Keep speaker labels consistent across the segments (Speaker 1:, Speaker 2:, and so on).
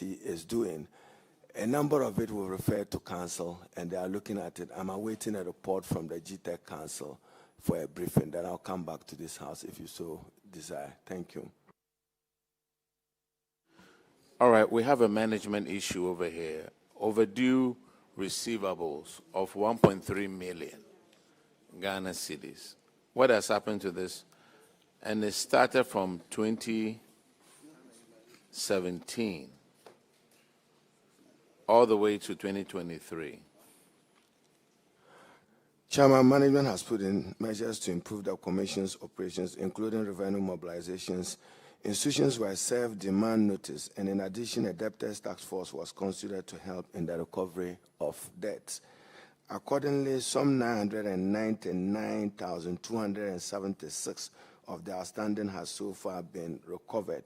Speaker 1: is doing. A number of it will refer to council, and they are looking at it. I'm awaiting a report from the GTEC Council for a briefing. Then I'll come back to this house if you so desire. Thank you.
Speaker 2: All right, we have a management issue over here. Overdue receivables of 1.3 million Ghana cedis. What has happened to this? And it started from 2017 all the way to 2023.
Speaker 1: Chairman, management has put in measures to improve the Commission's operations, including revenue mobilizations. Institutions were served demand notice, and in addition, a debtors task force was considered to help in the recovery of debts. Accordingly, some 999,276 of the outstanding has so far been recovered.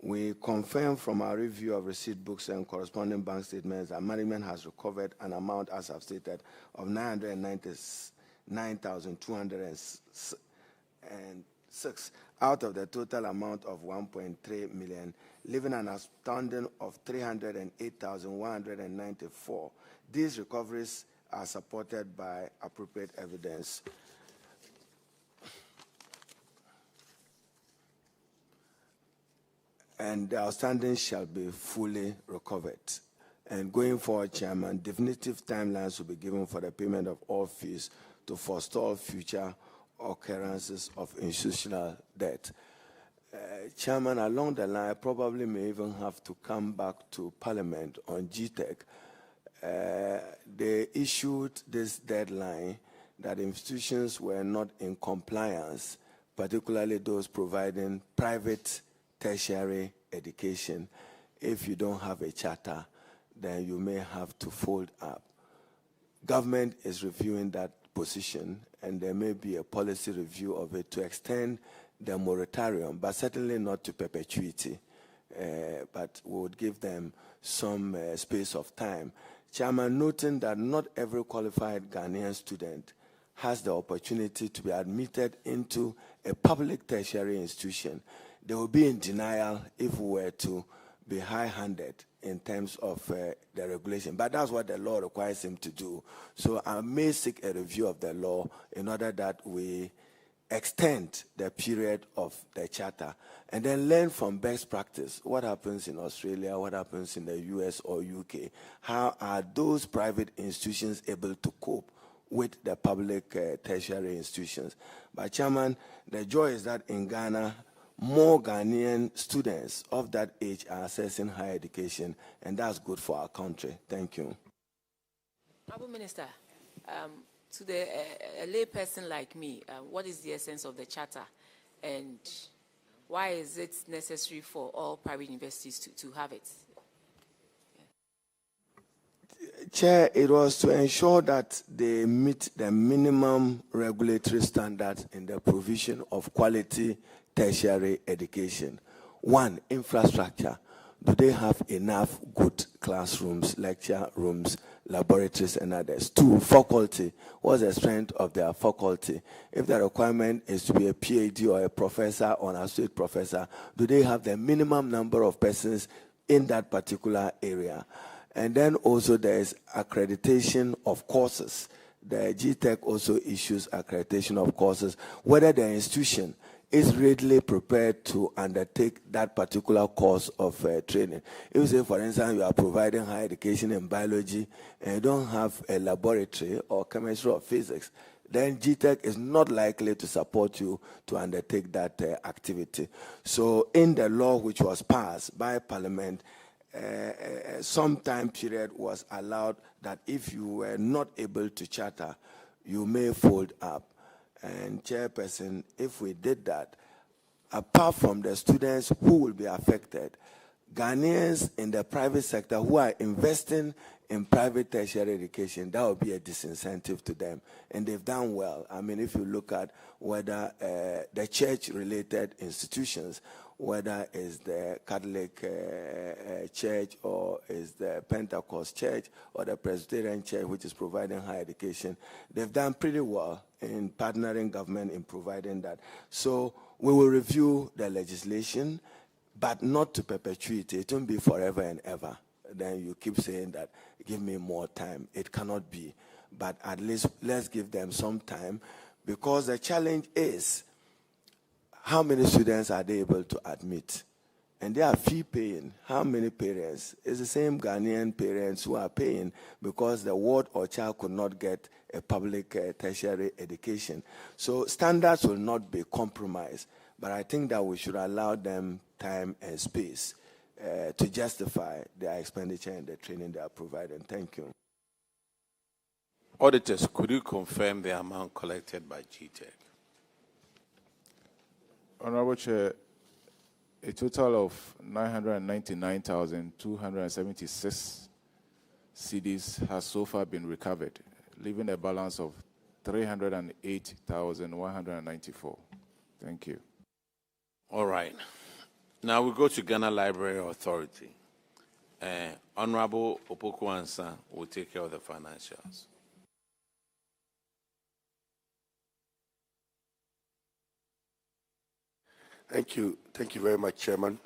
Speaker 1: We confirm from our review of receipt books and corresponding bank statements that management has recovered an amount, as I've stated, of 999,206 out of the total amount of 1.3 million, leaving an outstanding of 308,194. These recoveries are supported by appropriate evidence. And the outstanding shall be fully recovered. And going forward, Chairman, definitive timelines will be given for the payment of all fees to forestall future occurrences of institutional debt. Chairman, along the line, I probably may even have to come back to Parliament on GTEC. They issued this deadline that institutions were not in compliance, particularly those providing private tertiary education. If you don't have a charter, then you may have to fold up. Government is reviewing that position, and there may be a policy review of it to extend the moratorium, but certainly not to perpetuity. But we would give them some space of time. Chairman, noting that not every qualified Ghanaian student has the opportunity to be admitted into a public tertiary institution, they will be in denial if we were to be high-handed in terms of the regulation. But that's what the law requires him to do. So I may seek a review of the law in order that we extend the period of the charter and then learn from best practice. What happens in Australia, what happens in the US or UK? How are those private institutions able to cope with the public tertiary institutions? But Chairman, the joy is that in Ghana, more Ghanaian students of that age are accessing higher education, and that's good for our country. Thank you.
Speaker 3: Honourable Minister, to a lay person like me, what is the essence of the charter, and why is it necessary for all private universities to have it?
Speaker 1: Chair, it was to ensure that they meet the minimum regulatory standards in the provision of quality tertiary education. One, infrastructure. Do they have enough good classrooms, lecture rooms, laboratories, and others? Two, faculty. What's the strength of their faculty? If the requirement is to be a PhD or a professor or an associate professor, do they have the minimum number of persons in that particular area? And then also there is accreditation of courses. The GTEC also issues accreditation of courses, whether the institution is readily prepared to undertake that particular course of training. If you say, for instance, you are providing higher education in biology and you don't have a laboratory or chemistry or physics, then GTEC is not likely to support you to undertake that activity. So in the law which was passed by Parliament, some time period was allowed that if you were not able to charter, you may fold up. And Chairperson, if we did that, apart from the students who will be affected, Ghanaians in the private sector who are investing in private tertiary education, that would be a disincentive to them. And they've done well. I mean, if you look at whether the church-related institutions, whether it's the Catholic Church or is the Pentecost Church or the Presbyterian Church, which is providing higher education, they've done pretty well in partnering government in providing that. So we will review the legislation, but not to perpetuate. It won't be forever and ever. Then you keep saying that, give me more time. It cannot be. But at least let's give them some time, because the challenge is how many students are they able to admit? And they are fee paying. How many parents? It's the same Ghanaian parents who are paying because the ward or child could not get a public tertiary education. So standards will not be compromised. But I think that we should allow them time and space to justify their expenditure and the training they are providing. Thank you.
Speaker 2: Auditors, could you confirm the amount collected by GTEC?
Speaker 4: Honorable Chair, a total of 999,276 CDs has so far been recovered, leaving a balance of 308,194. Thank you.
Speaker 2: All right. Now we go to Ghana Library Authority. Honorable Opoku Ansa will take care of the financials.
Speaker 5: Thank you. Thank you very much, Chairman.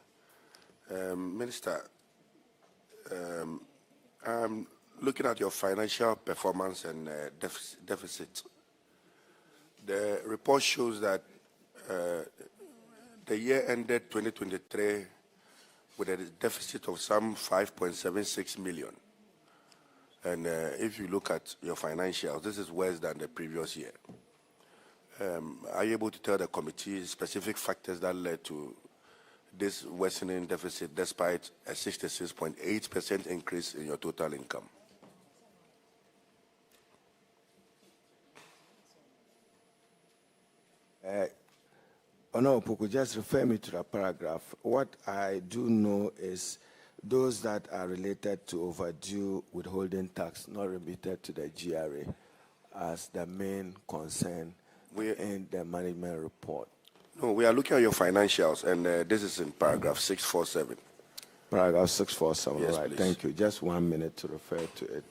Speaker 5: Minister, I'm looking at your financial performance and deficit. The report shows that the year ended 2023 with a deficit of some 5.76 million. And if you look at your financials, this is worse than the previous year. Are you able to tell the committee specific factors that led to this worsening deficit despite a 66.8% increase in your total income?
Speaker 1: Honorable Opoku, just refer me to the paragraph. What I do know is those that are related to overdue withholding tax not remitted to the GRA as the main concern in the management report.
Speaker 5: No, we are looking at your financials, and this is in paragraph 647.
Speaker 1: Paragraph 647,
Speaker 5: yes,
Speaker 1: right.
Speaker 5: Please.
Speaker 1: Thank you. Just 1 minute to refer to it.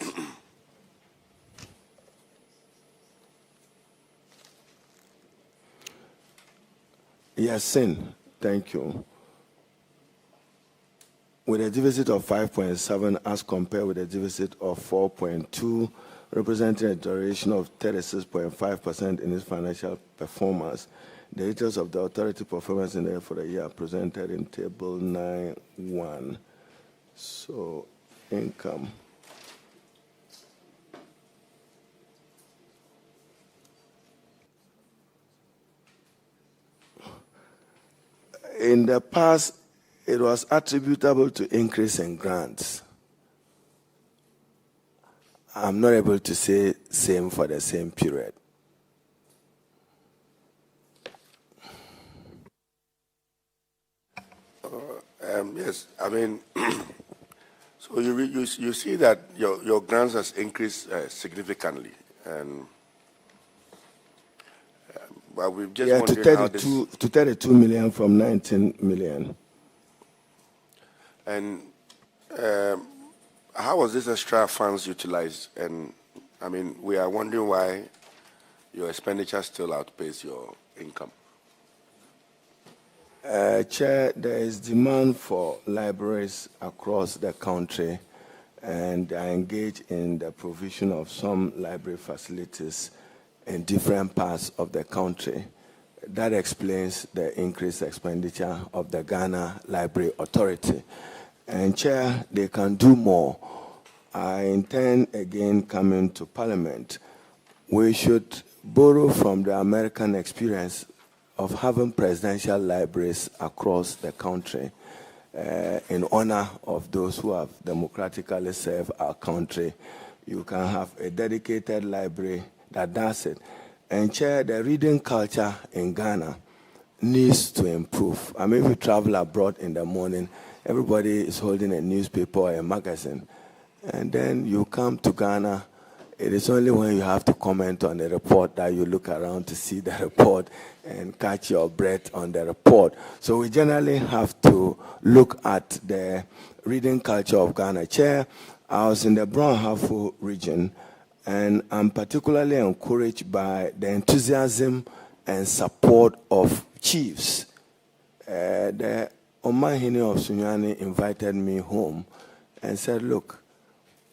Speaker 1: Yes, sin. Thank you. With a deficit of 5.7 as compared with a deficit of 4.2, representing a deterioration of 36.5% in its financial performance. The details of the authority performance in there for the year presented in table 9.1. So, income. In the past, it was attributable to increase in grants. I'm not able to say same for the same period.
Speaker 5: Yes, I mean, so you see that your grants has increased significantly, and well, we've just
Speaker 1: to 32 million from 19 million.
Speaker 5: And how was this extra funds utilized? And I mean, we are wondering why your expenditure still outpaces your income.
Speaker 1: Chair, there is demand for libraries across the country, and I engage in the provision of some library facilities in different parts of the country. That explains the increased expenditure of the Ghana Library Authority. And Chair, they can do more. I intend again coming to Parliament. We should borrow from the American experience of having presidential libraries across the country in honor of those who have democratically served our country. You can have a dedicated library that does it. And Chair, the reading culture in Ghana needs to improve. I mean, if you travel abroad in the morning, everybody is holding a newspaper or a magazine. And then you come to Ghana, it is only when you have to comment on the report that you look around to see the report and catch your breath on the report. So we generally have to look at the reading culture of Ghana. Chair, I was in the Brown-Hafo region, and I'm particularly encouraged by the enthusiasm and support of chiefs. The Omahini of Sunyani invited me home and said, look,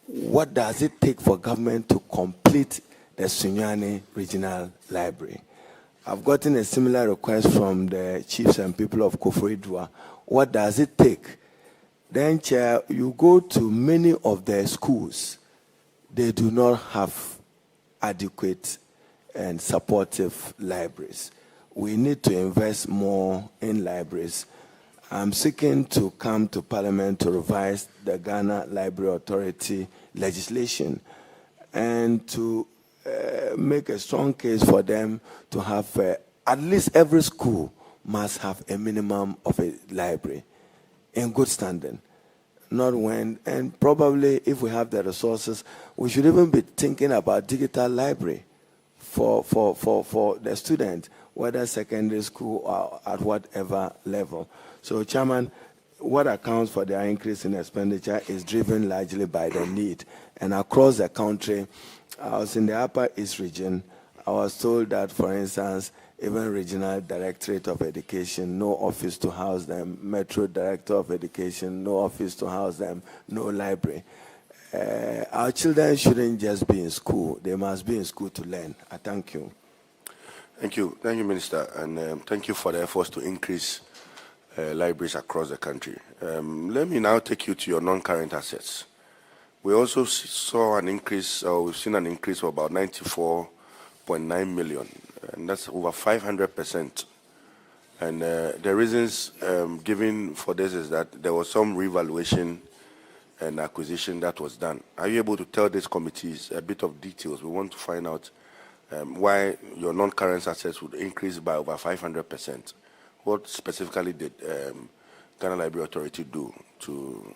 Speaker 1: what does it take for government to complete the Sunyani Regional Library? I've gotten a similar request from the chiefs and people of Koforidua. What does it take? Then, Chair, you go to many of the schools, they do not have adequate and supportive libraries. We need to invest more in libraries. I'm seeking to come to Parliament to revise the Ghana Library Authority legislation and to make a strong case for them to have, at least every school must have a minimum of a library in good standing. Not when, and probably if we have the resources, we should even be thinking about digital library for the student, whether secondary school or at whatever level. So, Chairman, what accounts for their increase in expenditure is driven largely by the need. And across the country, I was in the Upper East region. I was told that, for instance, even Regional Directorate of Education, no office to house them. Metro Director of Education, no office to house them, no library. Our children shouldn't just be in school. They must be in school to learn. I thank you.
Speaker 5: Thank you. Thank you, Minister. And thank you for the efforts to increase libraries across the country. Let me now take you to your non-current assets. We also saw an increase, or we've seen an increase of about 94.9 million. And that's over 500%. And the reasons given for this is that there was some revaluation and acquisition that was done. Are you able to tell these committees a bit of details? We want to find out why your non-current assets would increase by over 500%. What specifically did Ghana Library Authority do to...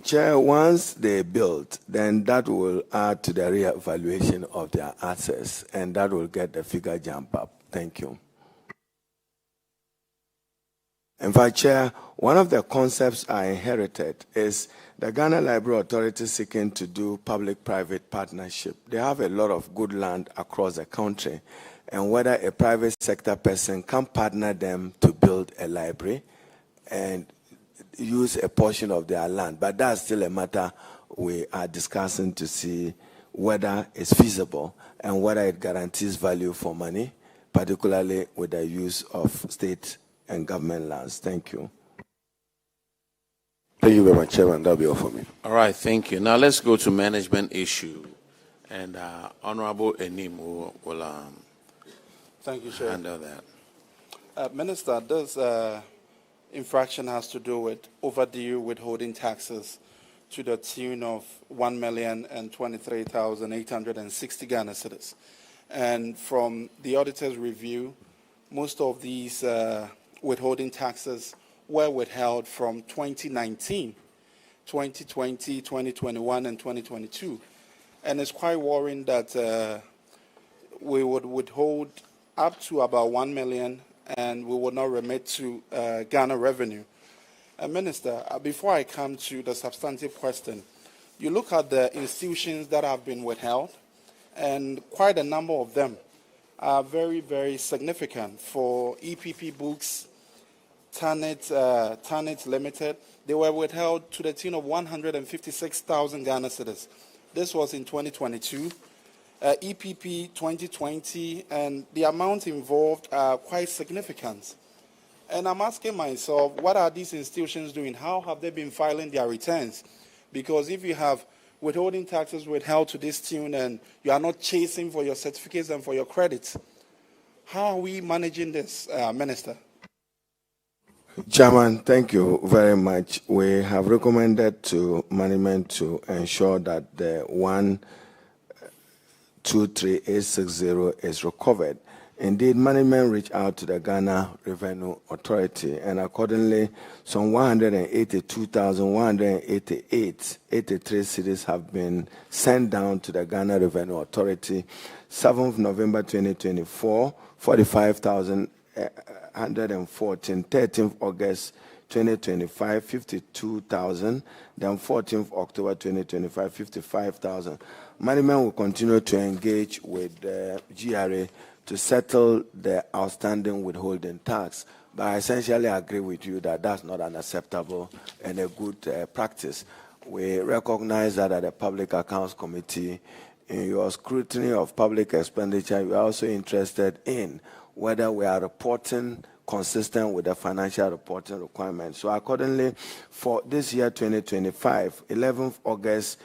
Speaker 1: Chair, once they build, then that will add to the re-evaluation of their assets, and that will get the figure jump up. Thank you. In fact, Chair, one of the concepts I inherited is the Ghana Library Authority seeking to do public-private partnership. They have a lot of good land across the country, and whether a private sector person can partner them to build a library and use a portion of their land. But that's still a matter we are discussing to see whether it's feasible and whether it guarantees value for money, particularly with the use of state and government lands. Thank you.
Speaker 5: Thank you very much, Chairman. That'll be all for me.
Speaker 2: All right, thank you. Now let's go to management issue. And Honorable Enim will
Speaker 6: thank you, Chair.
Speaker 2: handle that.
Speaker 6: Minister, this infraction has to do with overdue withholding taxes to the tune of 1,023,860 Ghana cedis. And from the auditor's review, most of these withholding taxes were withheld from 2019, 2020, 2021, and 2022. And it's quite worrying that we would withhold up to about 1 million and we will not remit to Ghana revenue. Minister, before I come to the substantive question, you look at the institutions that have been withheld, and quite a number of them are very, very significant. For EPP Books, Tanit Limited, they were withheld to the tune of 156,000 Ghana cedis. This was in 2022. EPP 2020, and the amount involved are quite significant. And I'm asking myself, what are these institutions doing? How have they been filing their returns? Because if you have withholding taxes withheld to this tune and you are not chasing for your certificates and for your credits, how are we managing this, Minister?
Speaker 1: Chairman, thank you very much. We have recommended to management to ensure that the 123860 is recovered. Indeed, management reached out to the Ghana Revenue Authority, and accordingly, some 182,183 cedis have been sent down to the Ghana Revenue Authority. 7th November 2024, 45,114. 13th August 2025, 52,000. Then 14th October 2025, 55,000. Management will continue to engage with the GRA to settle the outstanding withholding tax. But I essentially agree with you that that's not an acceptable and a good practice. We recognize that at the Public Accounts Committee, in your scrutiny of public expenditure, you are also interested in whether we are reporting consistent with the financial reporting requirements. So accordingly, for this year 2025, 11th August,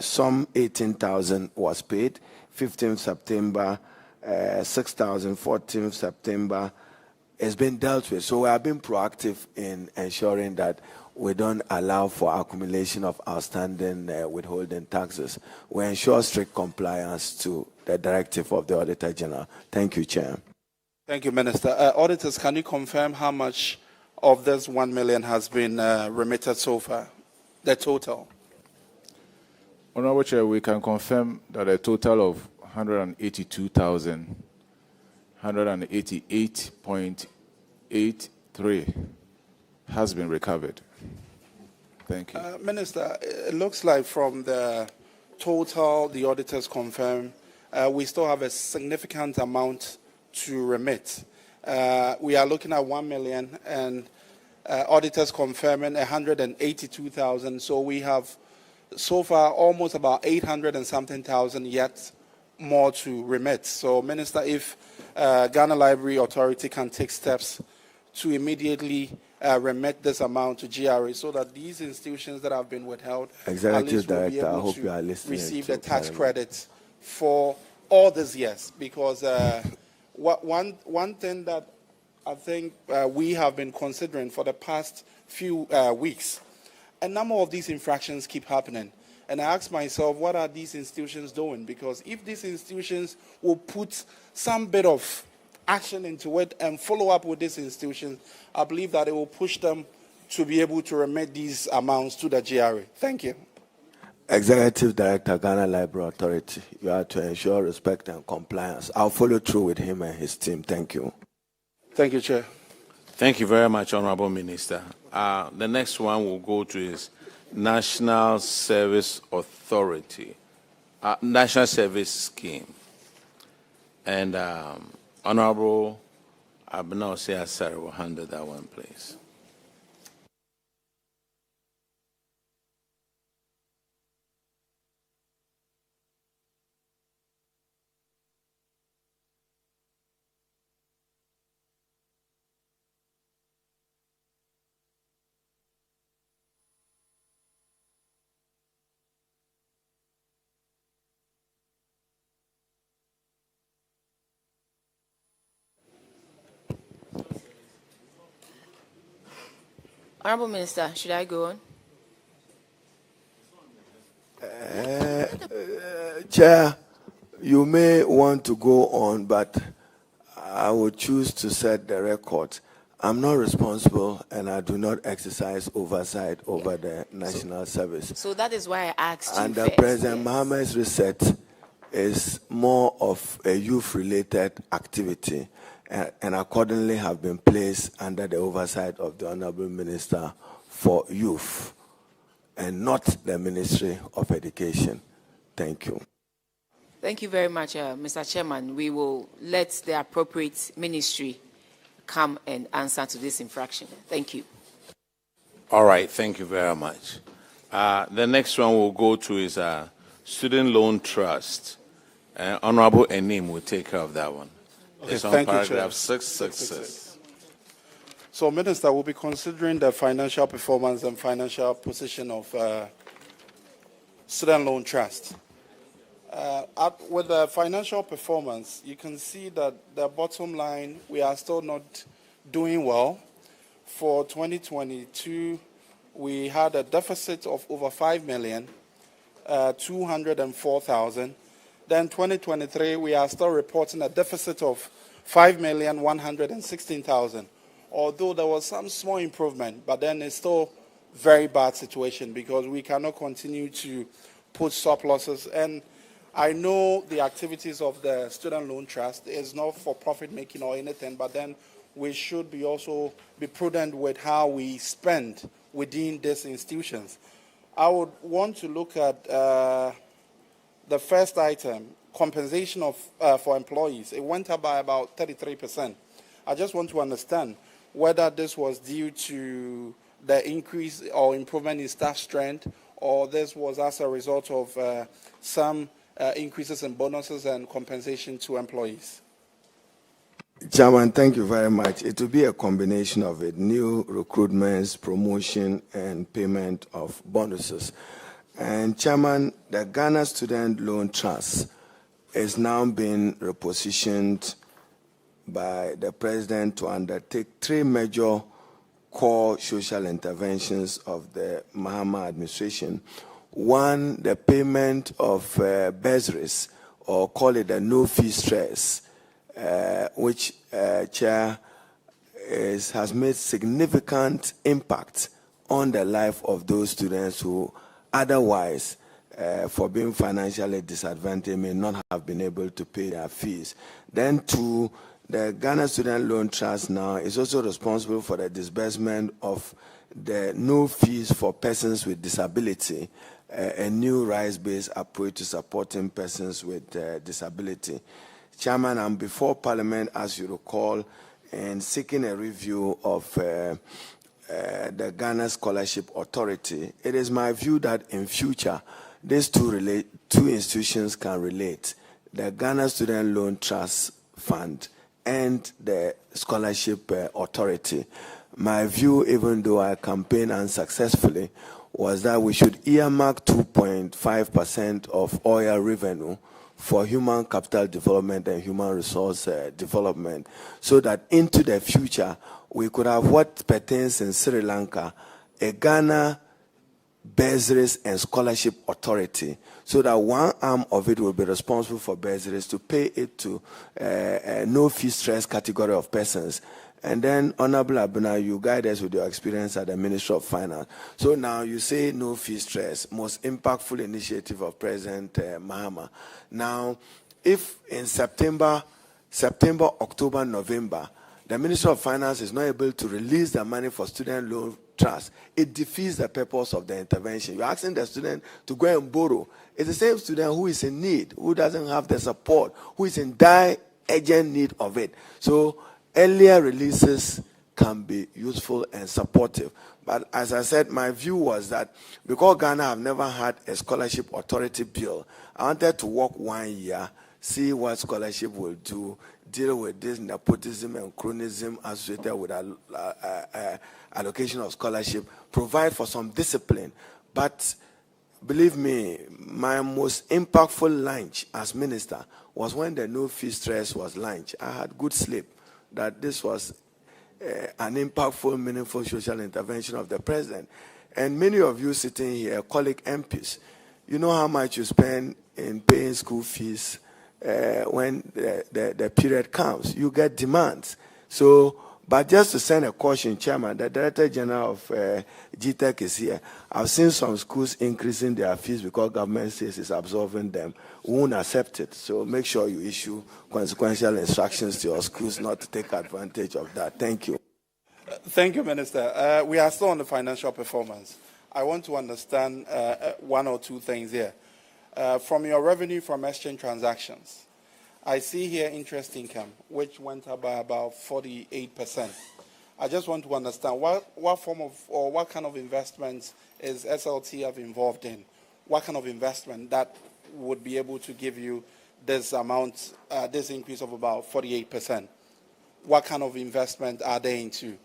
Speaker 1: some 18,000 was paid, 15th September, 6,000, 14th September, it's been dealt with. So we have been proactive in ensuring that we don't allow for accumulation of outstanding withholding taxes. We ensure strict compliance to the directive of the Auditor General. Thank you, Chair.
Speaker 6: Thank you, Minister. Auditors, can you confirm how much of this 1 million has been remitted so far, the total?
Speaker 4: Honorable Chair, we can confirm that a total of 182,188.83 has been recovered. Thank you.
Speaker 6: Minister, it looks like from the total the auditors confirm, we still have a significant amount to remit. We are looking at 1 million and auditors confirming 182,000. So we have so far almost about 800 and something thousand yet more to remit. So, Minister, if Ghana Library Authority can take steps to immediately remit this amount to GRA so that these institutions that have been withheld
Speaker 1: Executive Director, I hope you are listening.
Speaker 6: Receive the tax credits for all these years. Because one thing that I think we have been considering for the past few weeks, a number of these infractions keep happening. And I ask myself, what are these institutions doing? Because if these institutions will put some bit of action into it and follow up with these institutions, I believe that it will push them to be able to remit these amounts to the GRA. Thank you.
Speaker 1: Executive Director, Ghana Library Authority, you are to ensure respect and compliance. I'll follow through with him and his team. Thank you.
Speaker 6: Thank you, Chair.
Speaker 2: Thank you very much, Honorable Minister. The next one we'll go to is National Service Authority, National Service Scheme. And Honorable Abnao Asare will handle that one, please.
Speaker 3: Honorable Minister, should I go on?
Speaker 1: Chair, you may want to go on, but I would choose to set the record. I'm not responsible and I do not exercise oversight over the National Service.
Speaker 3: So that is why I asked you
Speaker 1: And
Speaker 3: first.
Speaker 1: President Mohammed's reset is more of a youth-related activity and accordingly have been placed under the oversight of the Honorable Minister for Youth and not the Ministry of Education. Thank you.
Speaker 3: Thank you very much, Mr. Chairman. We will let the appropriate ministry come and answer to this infraction. Thank you.
Speaker 2: All right, thank you very much. The next one we'll go to is Student Loan Trust. Honorable Enim will take care of that one.
Speaker 6: Okay,
Speaker 2: it's on
Speaker 6: thank
Speaker 2: paragraph
Speaker 6: you,
Speaker 2: 666.
Speaker 6: So, Minister, we'll be considering the financial performance and financial position of Student Loan Trust. With the financial performance, you can see that the bottom line, we are still not doing well. For 2022, we had a deficit of over 5,204,000. Then 2023, we are still reporting a deficit of 5,116,000. Although there was some small improvement, but then it's still very bad situation because we cannot continue to put surpluses. And I know the activities of the Student Loan Trust is not for profit making or anything, but then we should be also be prudent with how we spend within these institutions. I would want to look at the first item, compensation of for employees. It went up by about 33%. I just want to understand whether this was due to the increase or improvement in staff strength, or this was as a result of some increases in bonuses and compensation to employees.
Speaker 1: Chairman, thank you very much. It will be a combination of it: new recruitments, promotion, and payment of bonuses. And Chairman, the Ghana Student Loan Trust is now being repositioned by the President to undertake 3 major core social interventions of the Mahama administration. One, the payment of bursaries, or call it the no-fee stress, which Chair has made significant impact on the life of those students who otherwise, for being financially disadvantaged, may not have been able to pay their fees. Then 2, the Ghana Student Loan Trust now is also responsible for the disbursement of the no fees for persons with disability, a new rights-based approach to supporting persons with disability. Chairman, I'm before Parliament, as you recall, in seeking a review of the Ghana Scholarship Authority. It is my view that in future, these two institutions can relate: the Ghana Student Loan Trust Fund and the Scholarship Authority. My view, even though I campaigned unsuccessfully, was that we should earmark 2.5% of oil revenue for human capital development and human resource development, so that into the future we could have what pertains in Sri Lanka, a Ghana bursaries and scholarship authority, so that one arm of it will be responsible for bursaries to pay it to a no fee stress category of persons. And then, Honorable Abuna, you guide us with your experience at the Ministry of Finance. So now you say no fee stress, most impactful initiative of President Mahama. Now, if in September, October, November, the Ministry of Finance is not able to release the money for student loan trust, it defeats the purpose of the intervention. You're asking the student to go and borrow. It's the same student who is in need, who doesn't have the support, who is in dire, urgent need of it. So earlier releases can be useful and supportive. But as I said, my view was that because Ghana have never had a scholarship authority bill, I wanted to work 1 year, see what scholarship will do, deal with this nepotism and chronism associated with allocation of scholarship, provide for some discipline. But believe me, my most impactful lunch as minister was when the no fee stress was launched. I had good sleep that this was an impactful, meaningful social intervention of the president. And many of you sitting here, colleague MPs, you know how much you spend in paying school fees when the period comes. You get demands. So, but just to send a caution, Chairman, the Director General of GTEC is here. I've seen some schools increasing their fees because government says it's absorbing them. We won't accept it. So make sure you issue consequential instructions to your schools not to take advantage of that. Thank you.
Speaker 6: Thank you, Minister. We are still on the financial performance. I want to understand 1 or 2 things here. From your revenue from exchange transactions, I see here interest income, which went up by about 48%. I just want to understand what form of or what kind of investments is SLTF involved in? What kind of investment that would be able to give you this amount, this increase of about 48%? What kind of investment are they into?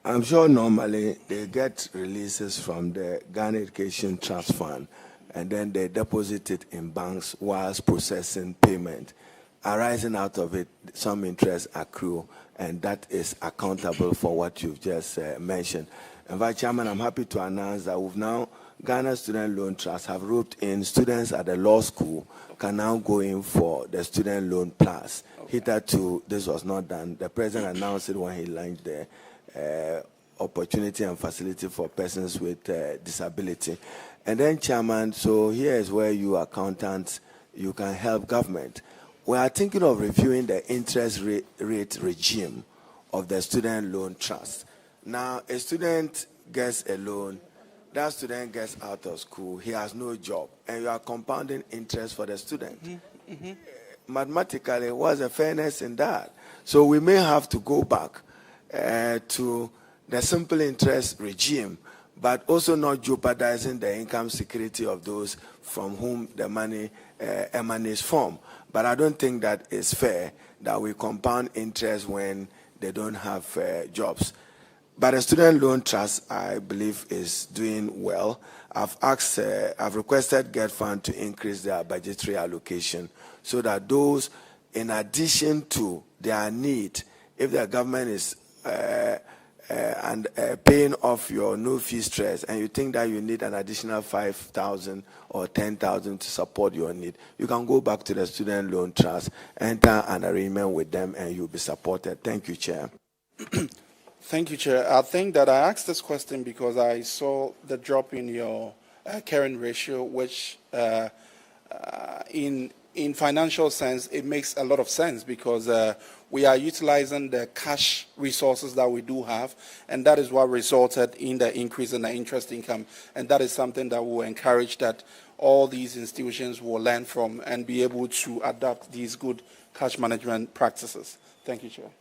Speaker 1: I'm sure normally they get releases from the Ghana Education Trust Fund, and then they deposit it in banks whilst processing payment. Arising out of it, some interest accrue, and that is accountable for what you've just mentioned. And Vice Chairman, I'm happy to announce that we've now, Ghana Student Loan Trust have roped in students at the law school can now go in for the Student Loan Plus. Okay. Hitherto, this was not done. The President announced it when he launched the opportunity and facility for persons with disability. And then, Chairman, so here is where you accountants, you can help government. We are thinking of reviewing the interest rate regime of the Student Loan Trust. Now, a student gets a loan, that student gets out of school, he has no job, and you are compounding interest for the student. Mm-hmm. Mm-hmm. Mathematically, what's the fairness in that? So we may have to go back to the simple interest regime, but also not jeopardizing the income security of those from whom the money emanates from. But I don't think that it's fair that we compound interest when they don't have jobs. But the student loan trust, I believe, is doing well. I've requested Get Fund to increase their budgetary allocation so that those, in addition to their need, if the government is paying off your no-fee stress, and you think that you need an additional 5,000 or 10,000 to support your need, you can go back to the student loan trust, enter an arrangement with them, and you'll be supported. Thank you, Chair.
Speaker 6: Thank you, Chair. I think that I asked this question because I saw the drop in your current ratio, which in financial sense, it makes a lot of sense because we are utilizing the cash resources that we do have, and that is what resulted in the increase in the interest income. And that is something that will encourage that all these institutions will learn from and be able to adopt these good cash management practices. Thank you, Chair.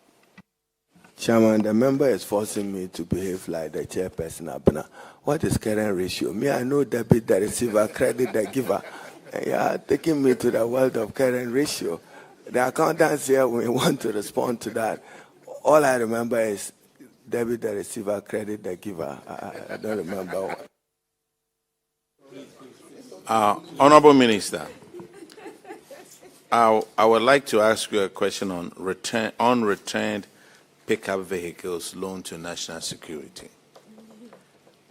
Speaker 1: Chairman, the member is forcing me to behave like the chairperson, Abena. What is current ratio? Me, I know debit, the receiver, credit, the giver. You are taking me to the world of current ratio. The accountants here, we want to respond to that. All I remember is debit, the receiver, credit, the giver. I don't remember.
Speaker 2: Honorable Minister, I would like to ask you a question on returned pickup vehicles loan to national security.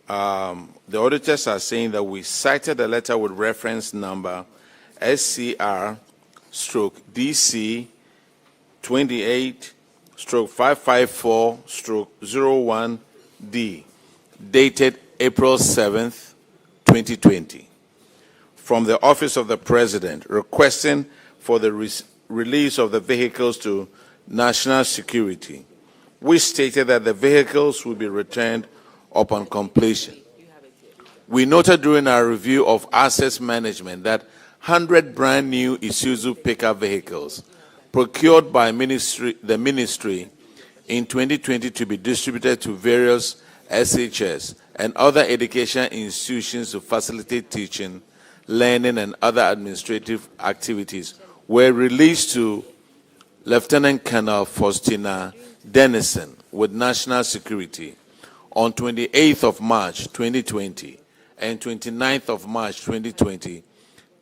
Speaker 2: The auditors are saying that we cited a letter with reference number SCR/DC 28/554/01D, dated April 7th, 2020, from the Office of the President, requesting for the release of the vehicles to national security. We stated that the vehicles will be returned upon completion. We noted during our review of assets management that 100 brand new Isuzu pickup vehicles procured by the ministry in 2020 to be distributed to various SHS and other education institutions to facilitate teaching, learning, and other administrative activities were released to Lieutenant Colonel Faustina Dennison with National Security on 28th of March 2020 and 29th of March 2020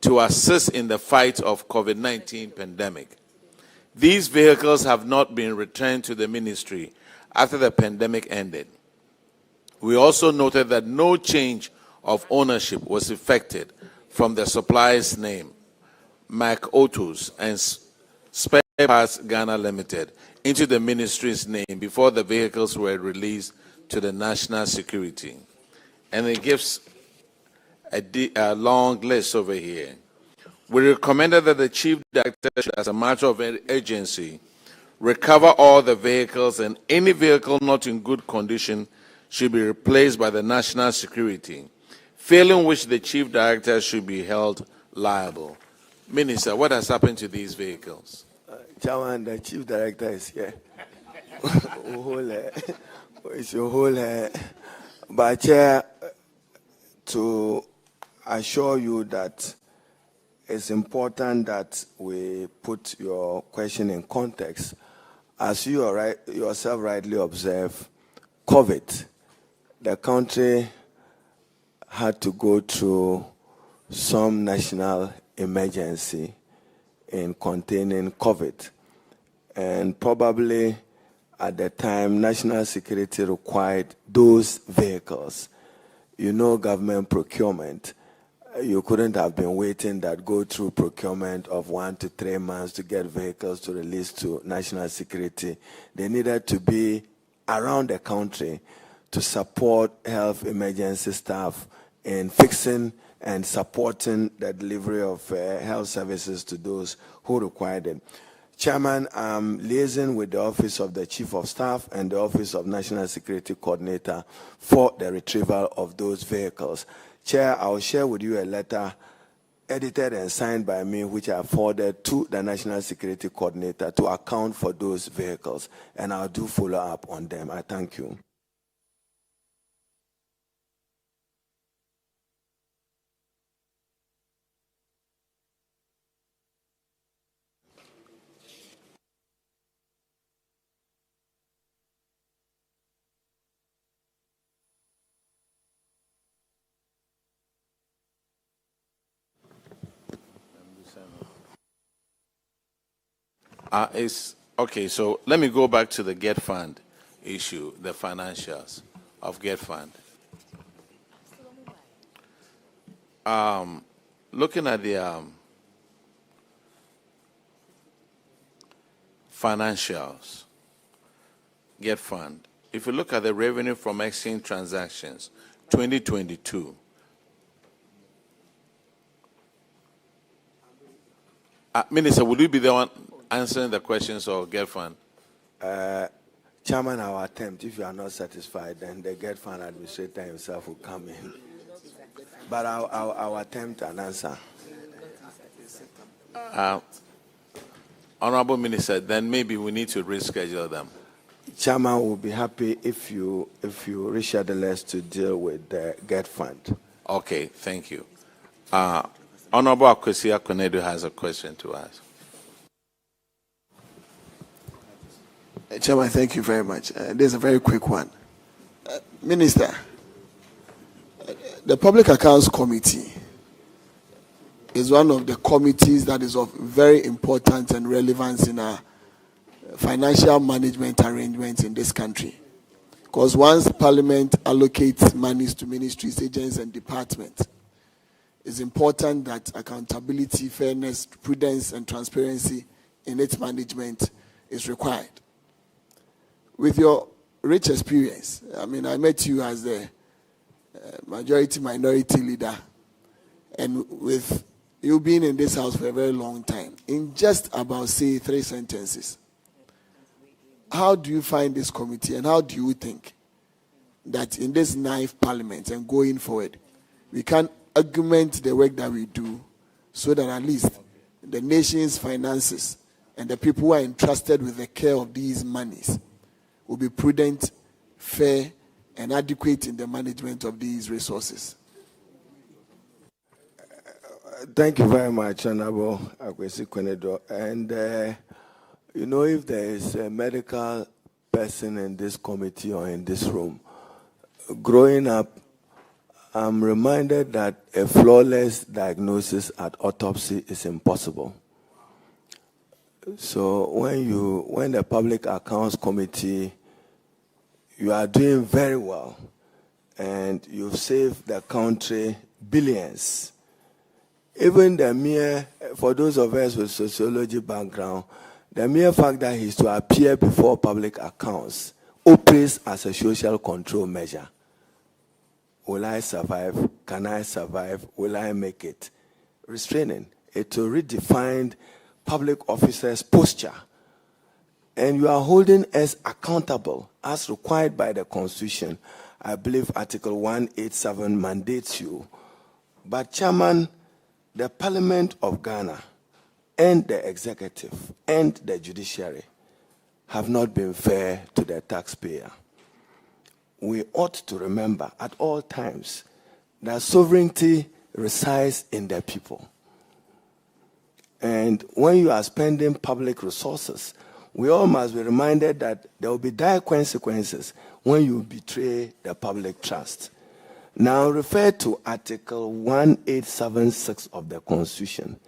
Speaker 2: to assist in the fight of COVID-19 pandemic. These vehicles have not been returned to the ministry after the pandemic ended. We also noted that no change of ownership was effected from the supplier's name, Mac Autos and Spare Parts Ghana Limited, into the ministry's name before the vehicles were released to the national security. And it gives a long list over here. We recommended that the Chief Director should, as a matter of urgency, recover all the vehicles, and any vehicle not in good condition should be replaced by the national security, failing which the Chief Director should be held liable. Minister, what has happened to these vehicles?
Speaker 1: Chairman, the Chief Director is here. It's your whole. But Chair, to assure you that it's important that we put your question in context. As you yourself rightly observe, COVID, the country had to go through some national emergency in containing COVID. And probably at the time, national security required those vehicles. You know, government procurement. You couldn't have been waiting that go through procurement of 1 to 3 months to get vehicles to release to national security. They needed to be around the country to support health emergency staff in fixing and supporting the delivery of health services to those who required it. Chairman, I'm liaising with the Office of the Chief of Staff and the Office of National Security Coordinator for the retrieval of those vehicles. Chair, I'll share with you a letter edited and signed by me, which I forwarded to the National Security Coordinator to account for those vehicles, and I'll do follow up on them. I thank you.
Speaker 2: Okay, so let me go back to the Get Fund issue, the financials of Get Fund. Looking at the financials, Get Fund, if you look at the revenue from exchange transactions, 2022, Minister, will you be the one answering the questions of Get Fund?
Speaker 1: Chairman, I'll attempt. If you are not satisfied, then the Get Fund administrator himself will come in. But I'll attempt an answer.
Speaker 2: Honorable Minister, then maybe we need to reschedule them.
Speaker 1: Chairman will be happy if you reschedule us to deal with the Get Fund.
Speaker 2: Okay, thank you. Honorable Akwesi Akonedo has a question to ask.
Speaker 7: Chairman, thank you very much. There's a very quick one. Minister, the Public Accounts Committee is one of the committees that is of very importance and relevance in our financial management arrangements in this country. Because once Parliament allocates monies to ministries, agents, and departments, it's important that accountability, fairness, prudence, and transparency in its management is required. With your rich experience, I mean, I met you as the majority-minority leader, and with you being in this house for a very long time, in just about, say, 3 sentences, how do you find this committee, and how do you think that in this 9th Parliament and going forward, we can augment the work that we do so that at least the nation's finances and the people who are entrusted with the care of these monies will be prudent, fair, and adequate in the management of these resources?
Speaker 1: Thank you very much, Honorable Akwesi Akonedo. And, if there is a medical person in this committee or in this room, growing up, I'm reminded that a flawless diagnosis at autopsy is impossible. So when the Public Accounts Committee, you are doing very well, and you've saved the country billions. Even for those of us with sociology background, the mere fact that he's to appear before public accounts operates as a social control measure. Will I survive? Can I survive? Will I make it? Restraining. It will redefine public officers' posture. And you are holding us accountable as required by the Constitution. I believe Article 187 mandates you. But, Chairman, the Parliament of Ghana and the executive and the judiciary have not been fair to the taxpayer. We ought to remember at all times that sovereignty resides in the people. And when you are spending public resources, we all must be reminded that there will be dire consequences when you betray the public trust. Now refer to Article 1876 of the Constitution.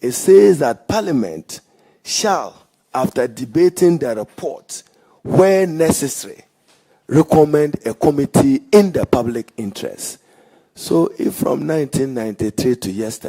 Speaker 1: It says that Parliament shall, after debating the report, where necessary, recommend a committee in the public interest. So if from 1993 to yesterday,